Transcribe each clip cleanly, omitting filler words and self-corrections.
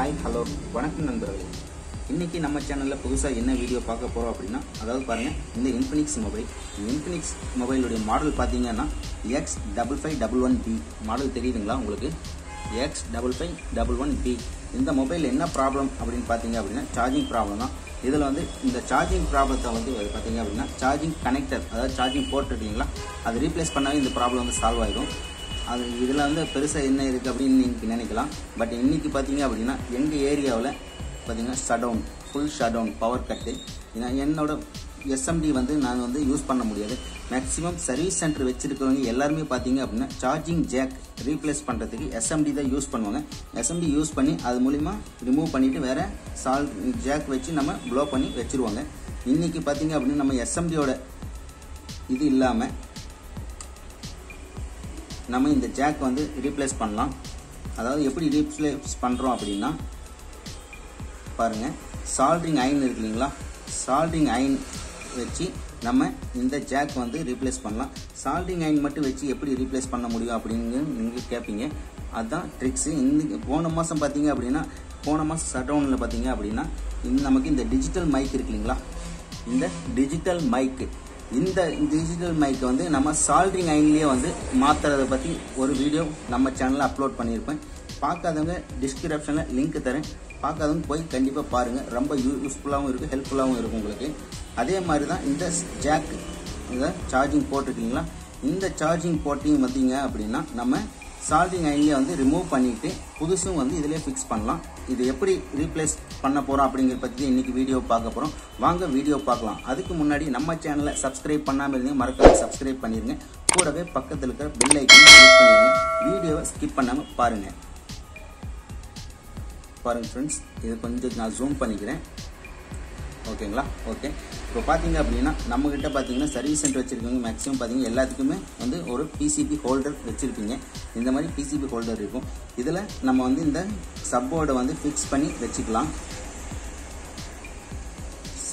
Hi hello வணக்கம் நண்பர்களே. இன்னைக்கு நம்ம சேனல்ல புதுசா என்ன வீடியோ பார்க்க போறோம் அப்படின்னா, அதாவது பாருங்க, இந்த இன்ஃபினிக்ஸ் மொபைலுடைய மாடல் பாத்தீங்கன்னா X5511B மாடல் தெரியுதுங்களா உங்களுக்கு? X5511B. இந்த மொபைல் என்ன ப்ராப்ளம் அப்படின்னு பாத்தீங்க அப்படின்னா சார்ஜிங் ப்ராப்ளம் தான். இதுல வந்து இந்த சார்ஜிங் ப்ராப்ளத்தை வந்து பாத்தீங்க அப்படின்னா சார்ஜிங் கனெக்டர், அதாவது சார்ஜிங் போர்ட் இருக்குங்களா, அது ரீப்ளேஸ் பண்ணாவே இந்த ப்ராப்ளம் வந்து சால்வ் ஆயிடும். அது இதில் வந்து பெருசாக என்ன இருக்குது அப்படின்னு நீங்கள் நினைக்கலாம். பட் இன்றைக்கி பார்த்தீங்க அப்படின்னா எங்கள் ஏரியாவில் பார்த்தீங்கன்னா full shut down, power cut. என்னோட எஸ்எம்டி வந்து நான் வந்து யூஸ் பண்ண முடியாது. மேக்ஸிமம் சர்வீஸ் சென்டர் வச்சுருக்கிறவங்க எல்லாருமே பார்த்தீங்க அப்படின்னா சார்ஜிங் ஜாக் ரீப்ளேஸ் பண்ணுறதுக்கு எஸ்எம்டி தான் யூஸ் பண்ணுவாங்க. எஸ்எம்டி யூஸ் பண்ணி அது மூலிமா ரிமூவ் பண்ணிவிட்டு வேறு ஜாக் வச்சு நம்ம ப்ளோ பண்ணி வச்சுருவாங்க. இன்றைக்கி பார்த்தீங்க அப்படின்னா நம்ம எஸ்எம்டியோட இது இல்லாமல் நம்ம இந்த ஜாக் வந்து ரீப்ளேஸ் பண்ணலாம். அதாவது எப்படி ரீப்ளேஸ் பண்ணுறோம் அப்படின்னா பாருங்கள், சால்ட்ரிங் அயன் இருக்கு இல்லைங்களா, சால்ட்ரிங் அயன் வச்சு நம்ம இந்த ஜாக் வந்து ரீப்ளேஸ் பண்ணலாம். சால்ட்ரிங் அயன் மட்டும் வச்சு எப்படி ரீப்ளேஸ் பண்ண முடியும் அப்படின்னு நீங்கள் கேட்பீங்க. அதுதான் ட்ரிக்ஸு. போன மாதம் பார்த்தீங்க அப்படின்னா, போன மாதம் ஷட்டவுனில் பார்த்தீங்க அப்படின்னா நமக்கு இந்த டிஜிட்டல் மைக் இருக்கு இல்லைங்களா, இந்த டிஜிட்டல் மைக் வந்து நம்ம சால்ட்ரிங் அயன்லேயே வந்து மாற்றுறதை பற்றி ஒரு வீடியோ நம்ம சேனலில் அப்லோட் பண்ணியிருப்பேன். பார்க்காதவங்க டிஸ்கிரிப்ஷனில் லிங்க் தரேன், பார்க்காதவங்க போய் கண்டிப்பாக பாருங்கள். ரொம்ப யூஸ்ஃபுல்லாகவும் இருக்குது, ஹெல்ப்ஃபுல்லாகவும் இருக்கும் உங்களுக்கு. அதே மாதிரி தான் இந்த ஜாக், இந்த சார்ஜிங் போர்ட் இருக்குங்களா, இந்த சார்ஜிங் போர்ட்டையும் பார்த்தீங்க அப்படின்னா நம்ம சால்ட்ரிங் அயன்லேயே வந்து ரிமூவ் பண்ணிவிட்டு புதுசும் வந்து இதிலே ஃபிக்ஸ் பண்ணலாம். இது எப்படி ரீப்ளேஸ் பண்ண போகிறோம் அப்படிங்கிறத பற்றி இன்றைக்கி வீடியோ பார்க்க போகிறோம். வாங்க வீடியோ பார்க்கலாம். அதுக்கு முன்னாடி நம்ம சேனலை சப்ஸ்கிரைப் பண்ணாமல் இருந்தீங்க, மறக்காம சப்ஸ்கிரைப் பண்ணிடுங்க. கூடவே பக்கத்தில் இருக்கிற பெல் ஐக்கனை கிளிக் பண்ணிடுங்க. வீடியோவை ஸ்கிப் பண்ணாமல் பாருங்கள் ஃப்ரெண்ட்ஸ். இது கொஞ்சம் நான் ஜூம் பண்ணிக்கிறேன், ஓகேங்களா? ஓகே. இப்போ பார்த்தீங்க அப்படின்னா நம்மகிட்ட பார்த்தீங்கன்னா சர்வீஸ் சென்டர் வச்சுருக்கவங்க மேக்ஸிமம் பார்த்தீங்கன்னா எல்லாத்துக்குமே வந்து ஒரு பிசிபி ஹோல்டர் வச்சுருப்பீங்க. இந்த மாதிரி பிசிபி ஹோல்டர் இருக்கும். இதில் நம்ம வந்து இந்த சப்போர்டை வந்து ஃபிக்ஸ் பண்ணி வச்சுக்கலாம்.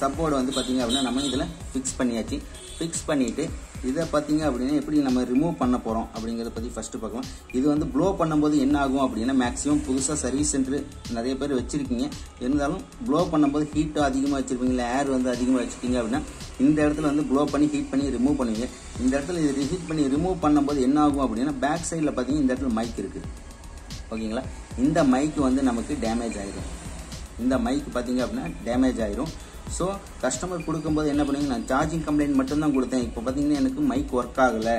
சப்போர்டை வந்து பார்த்தீங்க அப்படின்னா நம்ம இதில் ஃபிக்ஸ் பண்ணியாச்சு. ஃபிக்ஸ் பண்ணிவிட்டு இதை பார்த்தீங்க அப்படின்னா எப்படி நம்ம ரிமூவ் பண்ண போகிறோம் அப்படிங்கிறத பற்றி ஃபஸ்ட்டு பார்க்கலாம். இது வந்து ப்ளோ பண்ணும்போது என்ன ஆகும் அப்படின்னா, மேக்ஸிமம் புதுசாக சர்வீஸ் சென்டர் நிறைய பேர் வச்சுருக்கீங்க. இருந்தாலும் ப்ளோ பண்ணும்போது ஹீட்டும் அதிகமாக வச்சுருப்பீங்க, இல்லை ஏர் வந்து அதிகமாக வச்சுருக்கீங்க அப்படின்னா இந்த இடத்துல வந்து ப்ளோ பண்ணி ஹீட் பண்ணி ரிமூவ் பண்ணுவீங்க. இந்த இடத்துல இது ஹீட் பண்ணி ரிமூவ் பண்ணும்போது என்ன ஆகும் அப்படின்னா பேக் சைடில் பார்த்தீங்கன்னா இந்த இடத்துல மைக் இருக்குது, ஓகேங்களா? இந்த மைக்கு வந்து நமக்கு டேமேஜ் ஆகிடும். இந்த மைக் பார்த்தீங்க அப்படின்னா டேமேஜ் ஆகிடும். ஸோ கஸ்டமர் கொடுக்கும்போது என்ன பண்ணுவீங்க, நான் சார்ஜிங் கம்ப்ளைண்ட் மட்டும்தான் கொடுத்தேன், இப்போ பார்த்தீங்கன்னா எனக்கு மைக் ஒர்க் ஆகலை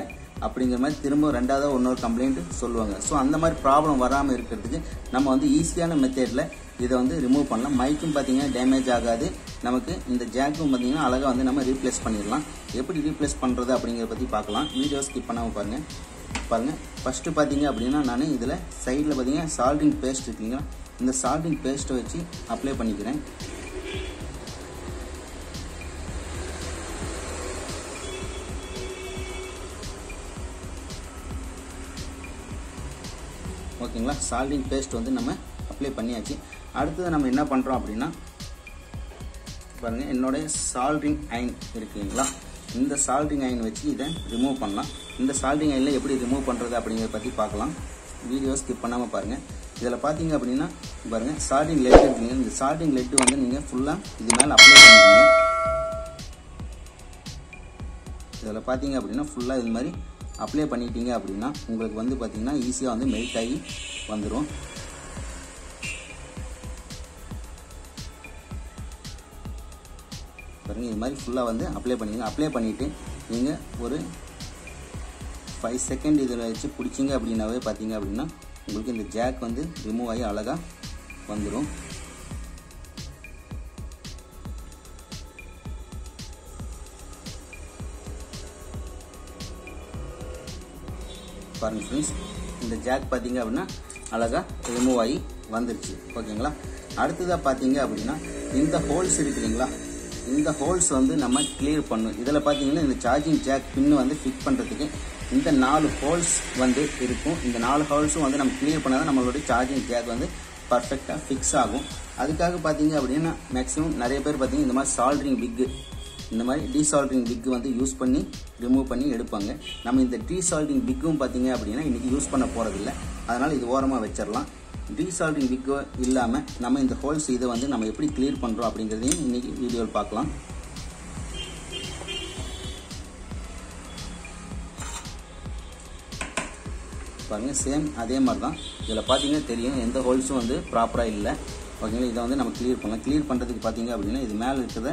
அப்படிங்கிற மாதிரி திரும்ப ரெண்டாவது இன்னொரு கம்ப்ளைண்ட் சொல்லுவாங்க. ஸோ அந்த மாதிரி ப்ராப்ளம் வராமல் இருக்கிறதுக்கு நம்ம வந்து ஈஸியான மெத்தடில் இதை வந்து ரிமூவ் பண்ணலாம். மைக்கும் பார்த்தீங்கன்னா டேமேஜ் ஆகாது. நமக்கு இந்த ஜாக்கும் பார்த்தீங்கன்னா அழகாக வந்து நம்ம ரீப்ளேஸ் பண்ணிடலாம். எப்படி ரீப்ளேஸ் பண்ணுறது அப்படிங்கிறத பற்றி பார்க்கலாம். வீடியோ ஸ்கிப் பண்ணாமல் பாருங்கள். ஃபஸ்ட்டு பார்த்தீங்க அப்படின்னா நான் இதில் சைடில் பார்த்தீங்கன்னா சால்ட்ரிங் பேஸ்ட் இருக்குங்களா, இந்த சால்ட்ரிங் பேஸ்ட்டை வச்சு அப்ளை பண்ணிக்கிறேன். ஓகேங்களா? சால்ட்ரிங் பேஸ்ட் வந்து நம்ம அப்ளை பண்ணியாச்சு. அடுத்தது நம்ம என்ன பண்ணுறோம் அப்படின்னா பாருங்கள், என்னோடைய சால்ட்ரிங் அயன் இருக்குங்களா, இந்த சால்ட்ரிங் அயன் வச்சு இதை ரிமூவ் பண்ணலாம். இந்த சால்ட்ரிங் அயனில் எப்படி ரிமூவ் பண்ணுறது அப்படிங்கிறத பற்றி பார்க்கலாம். வீடியோ ஸ்கிப் பண்ணாமல் பாருங்கள். இதில் பார்த்தீங்க அப்படின்னா பாருங்கள், சால்ட்ரிங் லெட் இருக்குங்க. இந்த சால்ட்ரிங் லெட்டு வந்து நீங்கள் ஃபுல்லாக இது மேலே அப்ளை பண்ணிக்கோங்க. இதில் பார்த்தீங்க அப்படின்னா ஃபுல்லாக இது மாதிரி அப்ளை பண்ணிட்டீங்க அப்படின்னா உங்களுக்கு வந்து பார்த்தீங்கன்னா ஈஸியாக வந்து மெல்ட் ஆகி வந்துடும். பாருங்க, இது மாதிரி ஃபுல்லாக வந்து அப்ளை பண்ணிங்க. அப்ளை பண்ணிவிட்டு நீங்கள் ஒரு 5 செகண்ட் இதில் வச்சு பிடிச்சிங்க அப்படின்னாவே பார்த்தீங்க அப்படின்னா உங்களுக்கு இந்த ஜாக் வந்து ரிமூவ் ஆகி அழகாக வந்துடும். பாருங்கள் ஃப்ரெண்ட்ஸ், இந்த ஜாக் பார்த்தீங்க அப்படின்னா அழகாக ரிமூவ் ஆகி வந்துருச்சு, ஓகேங்களா? அடுத்ததாக பார்த்தீங்க அப்படின்னா இந்த ஹோல்ஸ் இருக்கு இல்லைங்களா, இந்த ஹோல்ஸ் வந்து நம்ம கிளியர் பண்ணணும். இதில் பார்த்தீங்கன்னா இந்த சார்ஜிங் ஜாக் பின்னு வந்து ஃபிட் பண்ணுறதுக்கு இந்த 4 ஹோல்ஸ் வந்து இருக்கும். இந்த 4 ஹோல்ஸும் வந்து நம்ம கிளியர் பண்ணால் தான் நம்மளுடைய சார்ஜிங் ஜாக் வந்து பர்ஃபெக்டாக ஃபிக்ஸ் ஆகும். அதுக்காக பார்த்தீங்க அப்படின்னா மேக்ஸிமம் நிறைய பேர் பார்த்தீங்கன்னா இந்த மாதிரி சால்ட்ரிங் பிக்கு, இந்த மாதிரி டீசால்ட்ரிங் பிக் வந்து யூஸ் பண்ணி ரிமூவ் பண்ணி எடுப்பாங்க. நம்ம இந்த டீசால்ட்ரிங் பிக்கும் பார்த்தீங்க அப்படின்னா இன்றைக்கி யூஸ் பண்ண போகிறதில்ல, அதனால் இது ஓரமாக வச்சிடலாம். டீசால்டரிங் விக் இல்லாமல் நம்ம இந்த ஹோல்ஸ் இதை வந்து நம்ம எப்படி கிளியர் பண்ணுறோம் அப்படிங்கிறதையும் இன்னைக்கு வீடியோவில் பார்க்கலாம். பாருங்க, சேம் அதே மாதிரி தான். இதில் பார்த்தீங்கன்னா தெரியும் எந்த ஹோல்ஸும் வந்து ப்ராப்பராக இல்லை. ஓகேங்களா, இதை வந்து நம்ம கிளியர் பண்ணலாம். கிளியர் பண்ணுறதுக்கு பார்த்தீங்க அப்படின்னா இது மேலே இருக்கிறத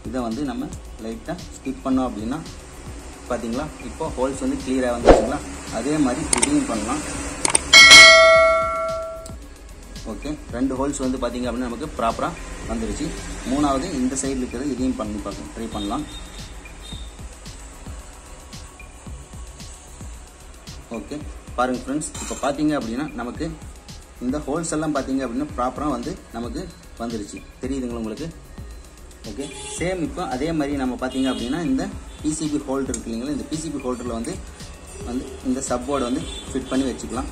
இதை வந்து நம்ம லைட்டாக ஸ்டிக் பண்ணோம் அப்படின்னா பார்த்தீங்களா இப்போ ஹோல்ஸ் வந்து கிளியராக வந்துச்சுங்களா. அதே மாதிரி இதையும் பண்ணலாம். ஓகே, 2 ஹோல்ஸ் வந்து பார்த்தீங்க அப்படின்னா நமக்கு ப்ராப்பராக வந்துருச்சு. 3வது இந்த சைடில் இருக்கிறது இதையும் பண்ணி பார்க்கலாம், ட்ரை பண்ணலாம். ஓகே பாருங்க ஃப்ரெண்ட்ஸ், இப்போ பார்த்தீங்க அப்படின்னா நமக்கு இந்த ஹோல்ஸ் எல்லாம் பார்த்தீங்க அப்படின்னா ப்ராப்பராக வந்து நமக்கு வந்துருச்சு. தெரியுதுங்களா உங்களுக்கு? ஓகே, சேம் இப்போ அதே மாதிரி நம்ம பார்த்தீங்க அப்படின்னா இந்த பிசிபி ஹோல்டர் இருக்கு இல்லைங்களா, இந்த பிசிபி ஹோல்டரில் வந்து இந்த சப்போர்டை வந்து ஃபிட் பண்ணி வச்சுக்கலாம்.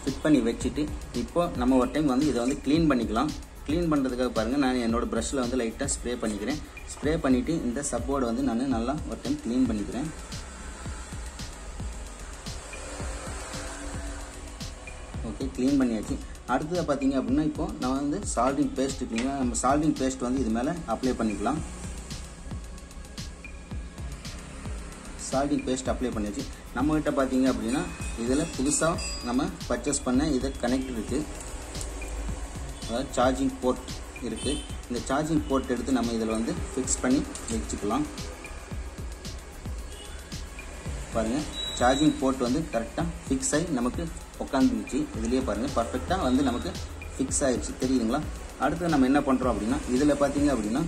ஃபிட் பண்ணி வச்சுட்டு இப்போ நம்ம ஒரு டைம் வந்து இதை வந்து க்ளீன் பண்ணிக்கலாம். க்ளீன் பண்ணுறதுக்காக பாருங்கள், நான் என்னோட ப்ரஷ்ஷில் வந்து லைட்டாக ஸ்ப்ரே பண்ணிக்கிறேன். ஸ்ப்ரே பண்ணிவிட்டு இந்த சப்போர்டை வந்து நான் நல்லா ஒரு டைம் க்ளீன் பண்ணிக்கிறேன். ஓகே, க்ளீன் பண்ணியாச்சு. அடுத்தது பார்த்தீங்க அப்படின்னா இப்போ நான் வந்து சால்டிங் பேஸ்ட் இருக்குங்களா, நம்ம சால்டிங் பேஸ்ட் வந்து இது மேலே அப்ளை பண்ணிக்கலாம். சால்டிங் பேஸ்ட் அப்ளை பண்ணியாச்சு. நம்மகிட்ட பார்த்தீங்க அப்படின்னா இதில் புதுசாக நம்ம பர்ச்சேஸ் பண்ண இது கனெக்ட் இருக்குது, அதாவது சார்ஜிங் போர்ட் இருக்குது. இந்த சார்ஜிங் போர்ட் எடுத்து நம்ம இதில் வந்து ஃபிக்ஸ் பண்ணி வச்சுக்கலாம். பாருங்கள், சார்ஜிங் போர்ட் வந்து கரெக்டாக ஃபிக்ஸ் ஆகி நமக்கு உட்காந்துருச்சு. இதுலேயே பாருங்கள் பர்ஃபெக்டாக வந்து நமக்கு ஃபிக்ஸ் ஆகிடுச்சு. தெரியுதுங்களா? அடுத்து நம்ம என்ன பண்ணுறோம் அப்படின்னா இதில் பார்த்தீங்க அப்படின்னா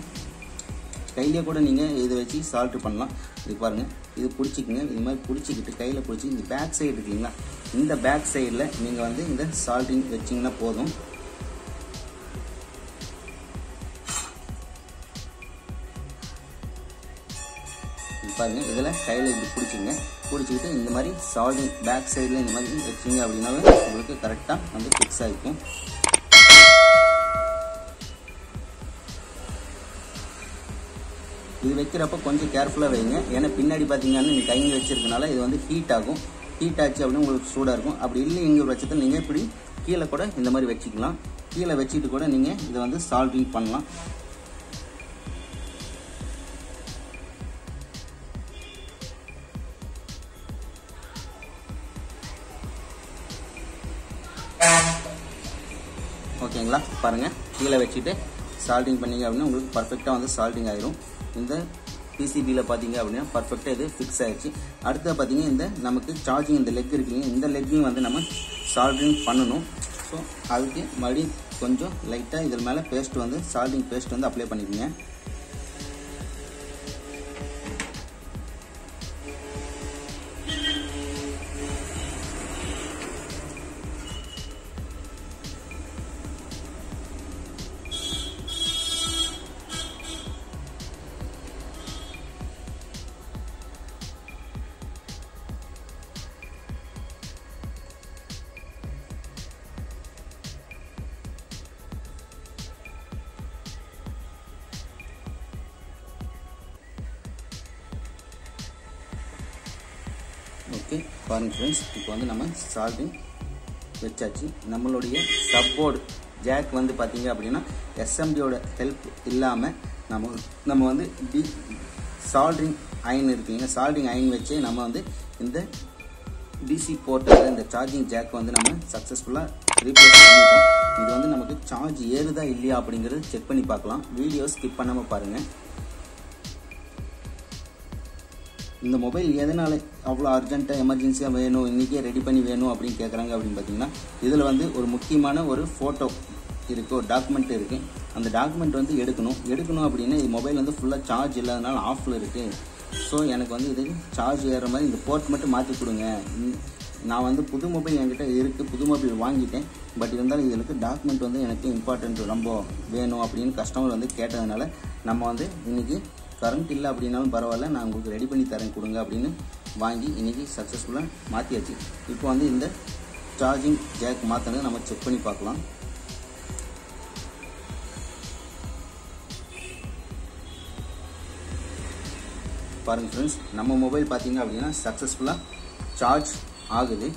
கையிலே கூட நீங்கள் இதை வச்சு சால்ட்ரு பண்ணலாம். இது பாருங்கள், இது பிடிச்சிக்குங்க. இது மாதிரி பிடிச்சிக்கிட்டு கையில் பிடிச்சி இந்த பேக் சைடு இருக்குங்களா, இந்த பேக் சைடில் நீங்கள் வந்து இந்த சால்ட்டிங் வச்சிங்கன்னா போதும். பாருங்க, இதில் கையில் இப்படி பிடிச்சிங்க. பிடிச்சிக்கிட்டு இந்த மாதிரி சால்டிங் பேக் சைடில் இந்த மாதிரி வச்சிங்க அப்படின்னாவே உங்களுக்கு கரெக்டாக வந்து ஃபிக்ஸ் ஆகிக்கும். இது வைக்கிறப்ப கொஞ்சம் கேர்ஃபுல்லாக வைங்க. ஏன்னா பின்னாடி பார்த்தீங்கன்னா நீங்கள் கைங்க வச்சிருக்கனால இது வந்து ஹீட் ஆகும். ஹீட் ஆச்சு அப்படின்னு உங்களுக்கு சூடாக இருக்கும். அப்படி இல்லைங்கிற பட்சத்தில் நீங்கள் இப்படி கீழே கூட இந்த மாதிரி வச்சுக்கலாம். கீழே வச்சுட்டு கூட நீங்கள் இதை வந்து சால்டிங் பண்ணலாம். ஓகேங்களா, பாருங்கள், கீழே வச்சுட்டு சால்டிங் பண்ணிங்க அப்படின்னா உங்களுக்கு பர்ஃபெக்டாக வந்து சால்டிங் ஆயிரும். இந்த பிசிபியில் பார்த்தீங்க அப்படின்னா பர்ஃபெக்டாக இது ஃபிக்ஸ் ஆயிடுச்சு. அடுத்து பார்த்தீங்க இந்த நமக்கு சார்ஜிங் இந்த லெக் இருக்குங்க, இந்த லெக்கையும் வந்து நம்ம சால்டிங் பண்ணணும். ஸோ அதுக்கு மறுபடியும் கொஞ்சம் லைட்டாக இதில் மேலே பேஸ்ட் வந்து சால்டிங் பேஸ்ட் வந்து அப்ளை பண்ணிக்கோங்க. ஓகே பாருங்க ஃப்ரெண்ட்ஸ், இப்போ வந்து நம்ம சால்டிங் வச்சாச்சு. நம்மளுடைய சப்போர்டு ஜாக் வந்து பார்த்தீங்க அப்படின்னா எஸ்எம்டியோட ஹெல்ப் இல்லாமல் நம்ம வந்து சால்டிங் அயன் இருக்குங்க, சால்டிங் அயன் வச்சு நம்ம வந்து இந்த டிசி போர்ட்டில் இந்த சார்ஜிங் ஜாக் வந்து நம்ம சக்ஸஸ்ஃபுல்லாக ரீப்ளேஸ் பண்ணிட்டோம். இது வந்து நமக்கு சார்ஜ் ஏறுதா இல்லையா அப்படிங்கிறது செக் பண்ணி பார்க்கலாம். வீடியோ ஸ்கிப் பண்ணாமல் பாருங்கள். இந்த மொபைல் எதனால் அவ்வளோ அர்ஜென்ட்டாக எமர்ஜென்சியாக வேணும், இன்றைக்கே ரெடி பண்ணி வேணும் அப்படின்னு கேட்குறாங்க அப்படின்னு பார்த்தீங்கன்னா இதில் வந்து ஒரு முக்கியமான ஒரு ஃபோட்டோ இருக்குது, ஒரு டாக்குமெண்ட் இருக்குது. அந்த டாக்குமெண்ட் வந்து எடுக்கணும் அப்படின்னா இது மொபைல் வந்து ஃபுல்லாக சார்ஜ் இல்லாதனால ஆஃபில் இருக்குது. ஸோ எனக்கு வந்து இது சார்ஜ் ஏறுற மாதிரி இந்த போர்ட் மட்டும் மாற்றி கொடுங்க. நான் வந்து புது மொபைல் என்கிட்ட இருக்குது, புது மொபைல் வாங்கிட்டேன். பட் இருந்தாலும் இதுக்கு டாக்குமெண்ட் வந்து எனக்கு இம்பார்ட்டன்ட் ரொம்ப வேணும் அப்படின்னு கஸ்டமர் வந்து கேட்டதுனால நம்ம வந்து இன்றைக்கி கரண்ட் இல்லை அப்படின்னாலும் பரவாயில்ல, நான் உங்களுக்கு ரெடி பண்ணி தரேன் கொடுங்க அப்படின்னு வாங்கி இன்றைக்கி சக்ஸஸ்ஃபுல்லாக மாற்றியாச்சு. இப்போ வந்து இந்த சார்ஜிங் ஜாக் மாற்றினதை நம்ம செக் பண்ணி பார்க்கலாம். பாருங்கள் ஃப்ரெண்ட்ஸ், நம்ம மொபைல் பார்த்தீங்க அப்படின்னா சக்ஸஸ்ஃபுல்லாக சார்ஜ் ஆகுது.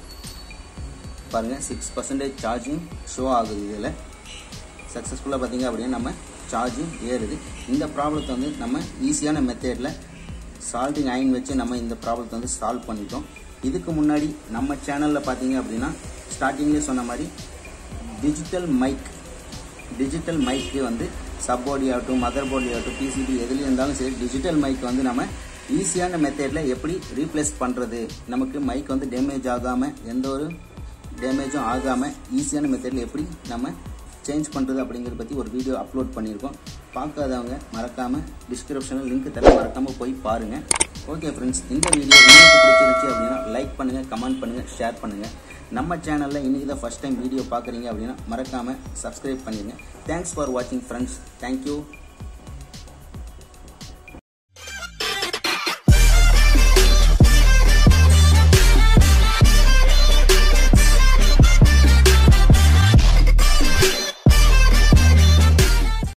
பாருங்கள் 6% சார்ஜிங் ஷோ ஆகுது. இதில் சக்ஸஸ்ஃபுல்லாக பார்த்தீங்க அப்படின்னா நம்ம சார்ஜிங் ஏறுது. இந்த ப்ராப்ளத்தை வந்து நம்ம ஈஸியான மெத்தடில் சால்டிங் அயன் வச்சு நம்ம இந்த ப்ராப்ளத்தை வந்து சால்வ் பண்ணிட்டோம். இதுக்கு முன்னாடி நம்ம சேனலில் பார்த்தீங்க அப்படின்னா ஸ்டார்டிங்லேயே சொன்ன மாதிரி டிஜிட்டல் மைக்கு வந்து சப் போர்டி ஆகட்டும், மதர் போர்டி ஆகட்டும், பிசிபி எதுலேயும் இருந்தாலும் சரி, டிஜிட்டல் மைக் வந்து நம்ம ஈஸியான மெத்தடில் எப்படி ரீப்ளேஸ் பண்ணுறது, நமக்கு மைக் வந்து டேமேஜ் ஆகாமல், எந்த ஒரு டேமேஜும் ஆகாமல் ஈஸியான மெத்தடில் எப்படி நம்ம சேஞ்ச் பண்ணுறது அப்படிங்கிறத பற்றி ஒரு வீடியோ அப்லோட் பண்ணியிருக்கோம். பார்க்காதவங்க மறக்காமல் டிஸ்கிரிப்ஷனில் லிங்க் தர மறக்காமல் போய் பாருங்கள். ஓகே ஃப்ரெண்ட்ஸ், இந்த வீடியோ உங்களுக்கு பிடிச்சிருந்துச்சு அப்படின்னா லைக் பண்ணுங்கள், கமெண்ட் பண்ணுங்கள், ஷேர் பண்ணுங்கள். நம்ம சேனலில் இன்றைக்கி தான் ஃபஸ்ட் டைம் வீடியோ பார்க்குறீங்க அப்படின்னா மறக்காமல் சப்ஸ்கிரைப் பண்ணிடுங்க. தேங்க்ஸ் ஃபார் வாட்சிங் ஃப்ரெண்ட்ஸ். தேங்க்யூ.